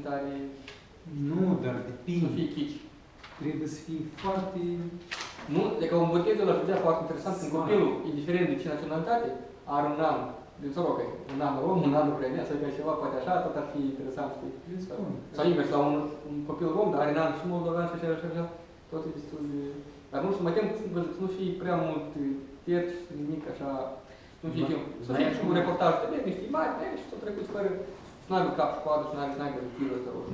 tare... Nu, dar Să depinde. fie chici. Trebuie să fie foarte... Nu, de că un botez l-aș vedea foarte interesant când copilul, indiferent de ce naționalitate, are un an din sorocă, un an rom, un an ucrainean, sau că ceva, poate așa, tot ar fi interesant, știi? Sau invers, la un copil rom, dar are un an și moldovean și așa, tot e destul de... Dar nu știu, mă tem să nu fie prea mult terci, nimic așa, nu fie film. Să fie și un reportaj, să vezi niște imagini, și s-au trecut fără... Nu aibă cap și coadă și nu aibă tirul ăsta roșu,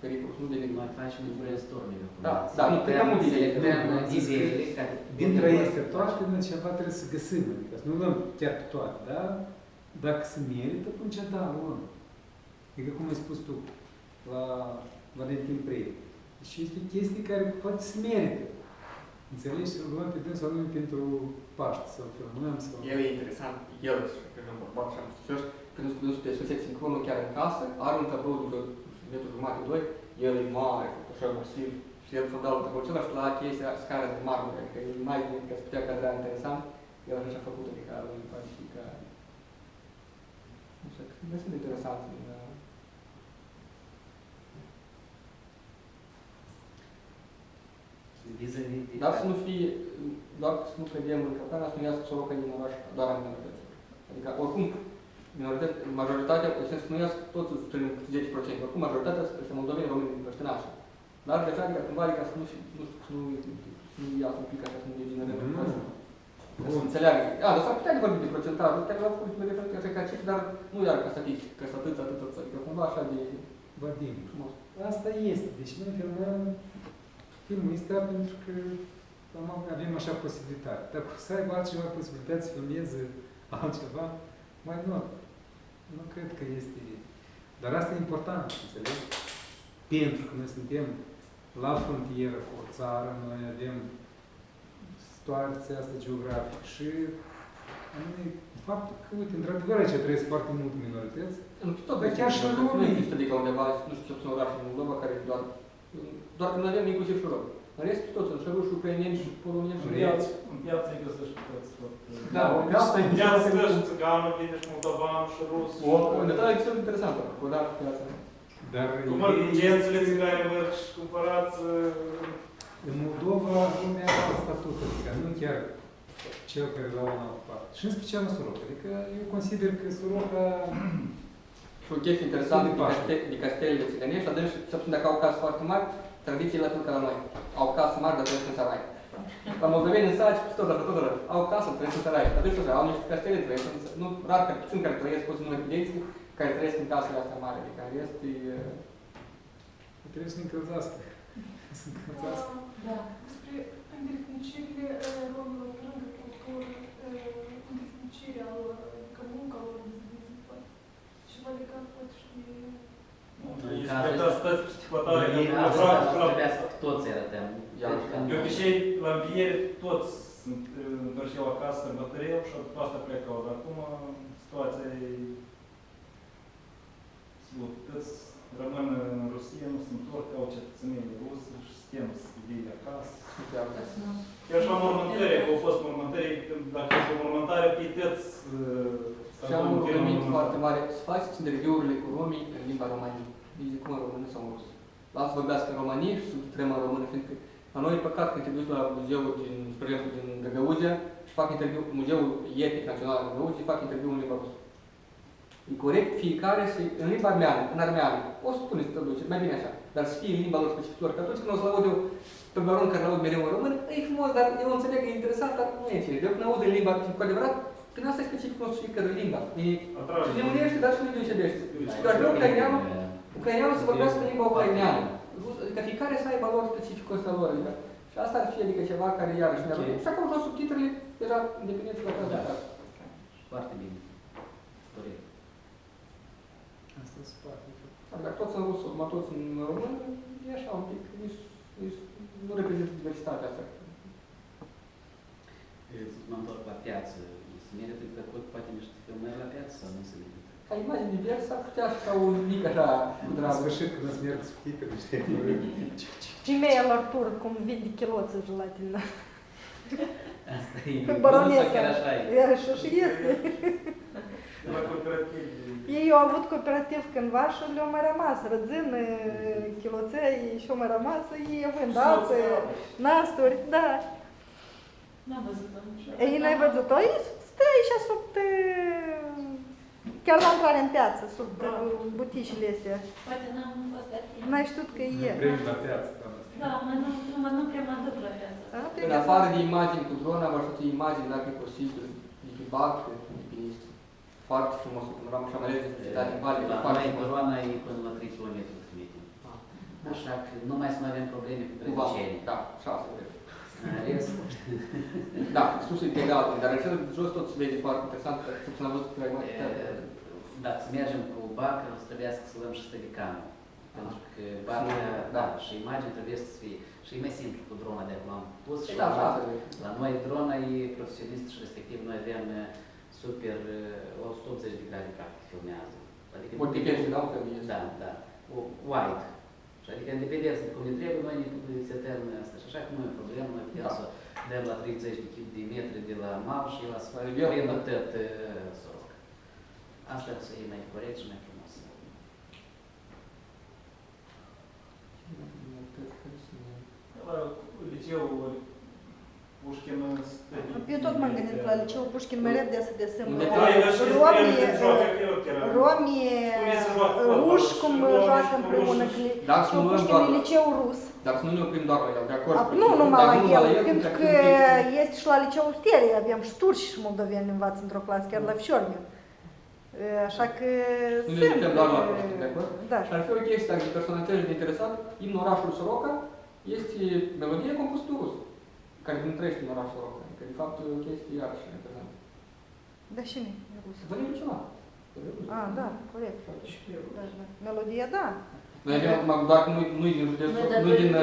pericolul, nu de nimic. Noi facem un brainstorming acum. Da, nu, cred că mult ideile care... Dintre este toate, noi ceva trebuie să găsim, adică să nu luăm chiar pe toate, da? Dacă se merită, atunci da, luăm. Adică cum ai spus tu, la Valentin Prei. Deci este chestii care poate să merită. Înțelegi? Să-l luăm pe dânsul anume pentru Paște, sau filmăm, sau... El e interesant, el, că am vorbat și am spus, când spune pe Sfântet Sincronul chiar în casă, are un tablou de metru jumate, doi, el e mare, așa masiv, și el s-a dat tablou același la chestia, scara de marmură, adică e mai bine, că se putea cadra interesant, el așa a făcut-o, adică are un face și ca... Nu știu, nu sunt interesant. Dar să nu fie, doar să nu credem în capcana, să nu iasă soroca din oraș, doar în minorități. Adică, oricum, majoritatea, o să nu iasă toți prin 10%, oricum majoritatea sunt moldoveni, români, băștănași. Dar deja, adică, cumva, adică să nu iasă un pic așa, să nu degenerăm. Să înțeleagă. Dar s-ar putea de vorbit de procentajul, ăsta era foarte diferit ca cifre, dar nu iar ca statistică, că sunt atât, adică cumva așa de... Vadim. Asta este. Deci noi filmăm filmul ăsta pentru că avem așa posibilitate. Dacă să aibă altceva posibilitate să filmeze altceva, mai nu cred că este... Dar asta e important, înțelegi? Pentru că noi suntem la frontieră cu o țară, noi avem situația asta geografică și anume, faptul că, uite, într-adevăr aici trăiesc foarte multe minorități, dar chiar și romii. Nu există adică undeva, nu știu ce puțin oraș în Moldova, care doar că noi avem inclusiv și romi. În rest, toți sunt și ruși, ucraineni și polonieni și reați. În piață îi găsești toți. Da, în piață găsești țiganul, vine și moldovan și rus. Un detaliu extrem de interesant, cu da, piața. Cum urgențele țigane merg și cumpărați... În Moldova, lumea are statut, adică nu chiar cel care l-au în altă parte. Și în special în Soroca. Adică eu consider că Soroca... Și o chestie interesantă de castelele țigănești, adânci, să spun dacă au case foarte mari, tradițiile la fel ca la noi. Au casă mari, dar trăiesc în sarai. La moldoveni în saci, tot așa. Au casă, trăiesc în sarai. Adânci așa, au niște castele, trăiesc în sarai. Nu, rar, că puțin care trăiesc, poți în evidenții, care trăiesc în casele astea mari. Adică în rest e... Trebuie să ne încălzească. Da. Despre îndeletnicirile romilor, lângă cultură, îndeletnicirea lor, adică munca lor de zi de zi, poate. Ceva legat poate și de... Este stăți psihotare, trebuia să toți arătăm. De obicei, la înviere, toți întorceau acasă, sărbătoriau și după asta plecau. Dar acum situația e... Toți rămân în Rusia, nu se întorc, au cetățenie rusă și sistemul să vii acasă. Chiar și la mormântări, au fost mormântări, dacă ești o mormântare, pietăți... Și am un rugămint foarte mare, să faceți interviurile cu romii în limba română. Nici cum în română sau în rusă. Lasă vorbească în românie și subtitrăm în română, fiindcă la noi e păcat când te duci la muzeul din, spre exemplu, din Găgăuzia și fac interviu, Muzeul Etnic Național al Găgăuziei, fac interviu în limba rusă. E corect fiecare să, în limba armeană, în armeană, o să spuneți să duce, mai bine așa, dar să fie în limba lor specifică. Că atunci când o să-l aud eu pe baron care l-aud mereu în română, e frumos, dar eu înțeleg că e interesant, dar nu e cine. Eu când aud în limba cu adevărat, prin asta e specific nostru fiecare limba. Și ne unește, dar și ne ducedește. Doar vreau ucraineanul să vorbească în limba ucraineană. Adică fiecare să aibă lor specificul ăsta lor. Adică. Și asta ar fi adică ceva care iarăși ne-ar și acum jos subtitrele, deja independență la caz de caz. Foarte bine. Corect. Asta se poate. Dacă toți în rusă, urmă toți în română, e așa un pic, nici nu reprezintă diversitatea asta. Mă întorc la piață. Se merită plăcut poate niște filmări la piață sau nu se merită? Ca imagine diversă, ar putea și ca un mic așa cu drag. La sfârșit, când îți merg subtitrele, știi? Femeia la tur, cum vede chiloță желательно. Asta e. Baronesa. Chiar așa e. Iar și este. La cooperativ. Ei au avut cooperativ cândva și le-au mai rămas rădzină, chiloței și au mai rămas, ei având alții, nasturi, da. N-am văzut-o. Ei n-ai văzut-o? Ei stă aici sub, chiar la intrare în piață, sub buticile astea. Poate n-am fost activ. N-ai știut că e. Vrem la piață, doamna. Da, nu prea mă duc la piață. În afară de imagini cu drona, v-aș face imagini, dacă e posibil, de pe barcă, de pe niște. Foarte frumos, cum eram așa, mai ales de societate în vale, La foarte noi frumos. coroana e până la 3 km trimite. Așa că nu mai să mai avem probleme cu trădiceni. Da, așa să vedem. În rest, Da, sus integral, dar în cel de jos tot se vede foarte interesant, că s-a văzut că mai dacă să mergem cu barca, o să trebuiască să luăm și stădicanul. Pentru că barca, Da. și imagini trebuie să fie. Și e mai simplu cu drona de acum am pus și Da, așa să vedem. la noi drona e profesionist și respectiv noi avem super 180 de grade practic filmează. Adică Multipești, da, că e. Da, da. Wide. Și adică în dependență de cum ne trebuie, noi ne setăm asta. Și așa că nu e problemă, noi putem să dăm la 30 de metri de la mal și la să prindă tot soroc. Asta o să e mai corect și mai frumos. La liceu Pușkin Eu tot m-am gândit la liceu Pușkin mai repede să desăm romii, ruși, cum joacă împreună cu liceu Pușkin e liceu rus. Dar să nu ne oprim doar la el, de acord. Nu numai la el, pentru că este și la liceu Sterie, avem și turci și moldoveni învață într-o clasă, chiar la Fiormiu. Așa că Nu ne limităm doar la Pușkin, de acord? Da. Și ar fi o chestie, dacă personalități de interesat, imnul orașului Soroca este melodie compusă de rus, care nu trăiește în orașul Soroca. Adică, de fapt, e o chestie iarăși interesantă. Da, și nu e rus. Vădim ceva. Ah, da, corect. Da, da. Melodia, da. Noi avem acum, doar că nu-i din județul, nu-i din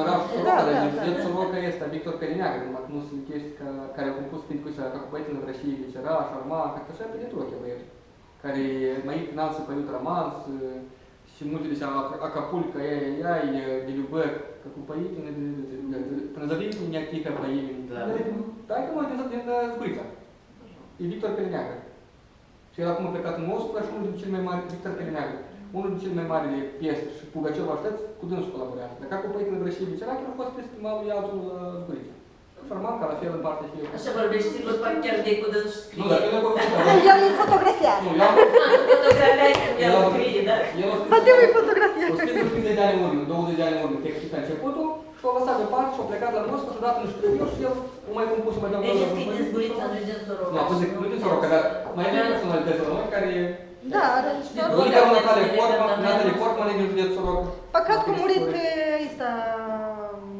orașul Soroca, dar din județul Soroca este Victor Perineagă, numai că nu sunt chestii care au compus prin cușa, ca cu băieții în Vrășie, Viceraș, Arman, ca așa, pe de toate băieți, care mai finanță pe Iut Rămans, și multe de seama Acapulca, de Любăr, că cu păietine, până zăvim ne atică păietine. Da, că noi din Zgurița. E Victor Perineagă. Și el acum a plecat în Moscova și unul din cele mai mari, Victor Perineagă, unul din cele mai mari piese și Pugaceva, știți, cu dânsul colaborează. Dar ca cu păietine Vrășie, Viceraș, el a fost peste malul Iazul la Zgurița. Șarmanca, la fel în partea și eu. Așa vorbești sigur, parcă chiar de cu dânsul și scrie. Nu, dar eu nu am El e fotografiat. Nu, eu am Fotografia și el scrie, da? Poate e fotografia. O scris în 50 de ani în urmă, 20 de ani în urmă, textul pe începutul, și o lăsat deoparte și a plecat la Moscova și odată nu știu eu și el o mai compus mai deam Deci scrie din Zgurița, nu din Soroca. Nu, a fost nu din Soroca, dar mai avem personalități la noi care... Da, are niște... Uite, Natalie Portman e din județul Soroca. Păcat că a murit ăsta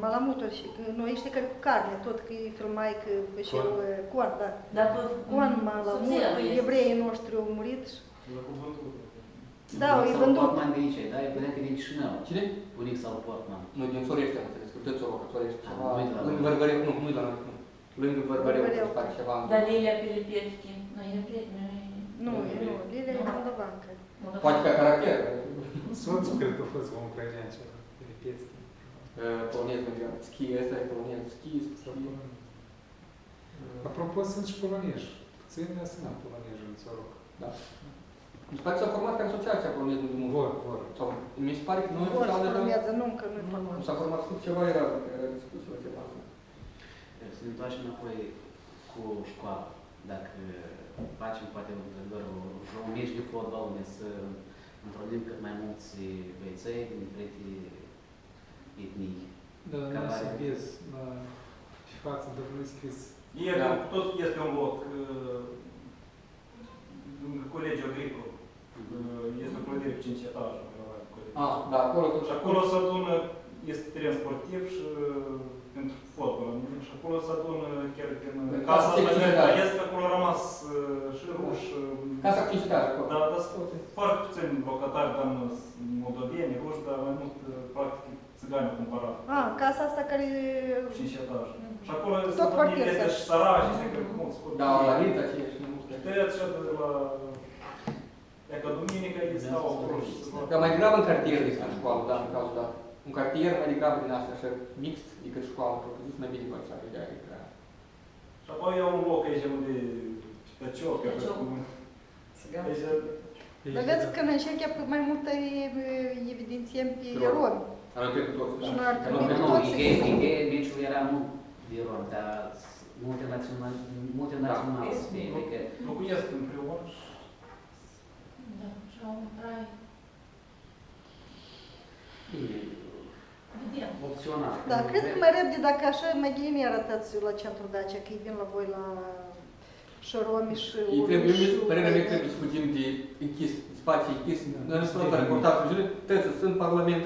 Malamutul și noi ăștia care cu carne, tot că îi filmai că făceau Coan, da. Dar Coan Malamut, evreii noștri au murit. La cuvântul. Da, e vândut. Portman de aici, da? E până că din Chișinău. Cine? Bunic sau Portman. Nu, din Sorește, am înțeles, că județul Soroca, Sorește. Nu-i la noi. Lângă Vărvăreu, nu-i la noi, nu. Lângă Vărvăreu, să fac ceva. Dar Lilia Pilipievski, nu e prietenă. Nu, Lilia e moldovancă. Poate ca caracter. Soțul cred că a fost om ucrainean ceva, Pilipievski. Polonez, mă schi, ăsta e polonez, schi. Apropo, sunt și polonezi. Puțin de asemenea polonezi în Soroca. Da. Mi se pare că s-a format ca asociația poloneză de mult. Vor. Sau, mi se pare că noi Vor oficial să deja... urmează, nu, că nu-i Nu format. s-a format ceva, era discuție la ceva asta. Să ne întoarcem înapoi cu școala. Dacă facem poate un meci de fotbal, unde să întrunim cât mai mulți băieței din diferite etnii. Da, nu să vezi la față, dar nu scris. Tot este un loc, lângă Colegiul Agricol. Este o clădire cu 5 etaje. Ah, da, acolo tot. Și acolo se adună, este teren sportiv și pentru fotbal. Și acolo se adună chiar din casa asta de trăiesc, acolo a rămas și ruși. Casa cu 5 etaje acolo. Da, dar sunt foarte puțini locatari, dar moldoveni, ruși, dar mai mult, practic, țigani au cumpărat. Ah, casa asta care... 5 etaje. Și acolo Tot sunt este și săraci, este cred că mulți copii. Da, la Rita aceea și nu știu. Tăiați și de la... E ca duminica ei stau acolo și se fac. Dar mai degrabă în cartier decât în școală, da, în cazul dat. Un cartier mai degrabă din asta, așa, mixt, decât școală, propriu-zis, mai bine cu așa, ideea e că... Și apoi au un loc aici unde Tăciocă, deci, Dar vezi că în Șechia mai multă evidențiem pe romi. Ar trebui toți, Și da. nu ar trebui Nu, toți. ideea meciului era nu de rom, dar multinațional să fie. Adică, locuiesc împreună și Da, și au un trai. bine, Vedem. opțional. Da, cred că mai repede, dacă așa mai bine arătați la centrul Dacia, că îi vin la voi la Șoromi și Ei trebuie, Urmiș. părerea mea, trebuie să fugim de închis, spații închis. Noi ne spunem reportajul, trebuie să sunt parlament,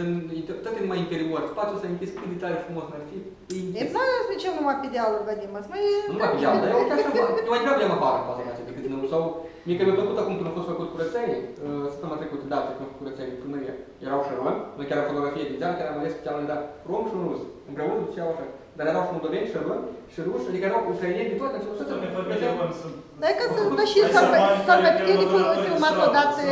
tot în mai interior, spațiul ăsta închis, cât de tare frumos n-ar fi, e E, închis. nu zicem numai pe dealuri, Vadim, ați mai... Nu mai pigeam, dar eu chiar așa fac. Eu mai degrabă le-am afară în fața mea decât înăuntru. Sau mie că mi-a plăcut acum când au fost făcut curățenii, săptămâna trecută, dată când au făcut curățenii primăria. Erau și romi, noi chiar am fotografie de ziar, chiar am ales special dat rom și un rus. Împreună duceau așa. Dar erau și moldoveni, și romi, și ruși, adică erau ucraineni de toate. toată mi familie român sunt. Dar că să și s-ar mai putea de filmat odată...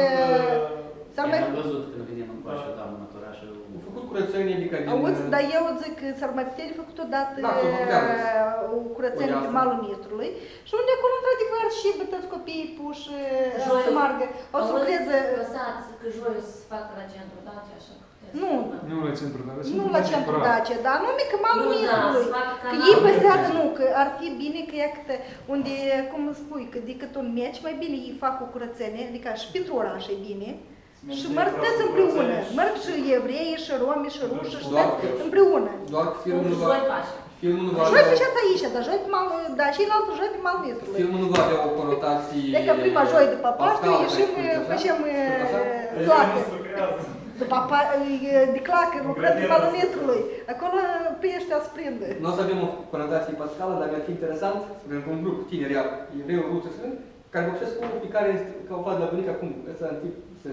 S-ar mai... Am văzut când venim în coașă, doamnă mătura și... Au făcut curățenii, adică din... Auzi, dar eu zic că s-ar mai putea de făcut odată Da, s-o putea. o curățenie pe malul Nistrului și unde acolo, într-adevăr, și bătăți copiii puși Joi. să margă. O să lucreze... Lăsați că joi o să se facă la centru Dacia, așa că puteți. Nu. Nu la centru, dar Nu la centru Dacia, dar anume că malul Nu, da, Nistrului. să facă Că canal. ei păstrează, nu, că ar fi bine că ea câte, unde, cum spui, că decât un meci, mai bine ei fac o curățenie, adică și pentru oraș e bine. Și merg toți împreună. Merg și evrei, și romi, și ruși, și toți împreună. Doar că filmul nu va... Joi face. Filmul nu va Joi avea... făceați aici, dar joi pe mal, da, și altul joi pe malul Nistrului. Filmul nu va avea o conotație... Deci că prima joi după Paște pascală, ieșim, să spunem așa? facem Așa? clacă. Nu se creează. De clacă, lucrăm pe malul Nistrului. Acolo peștea se prinde. Nu o să avem o conotație pascală, dar mi-ar fi interesant, spune un grup tineri, evrei, ruți, care vorbesc cu fiecare, ca o fază la bunica, cum ăsta în tip se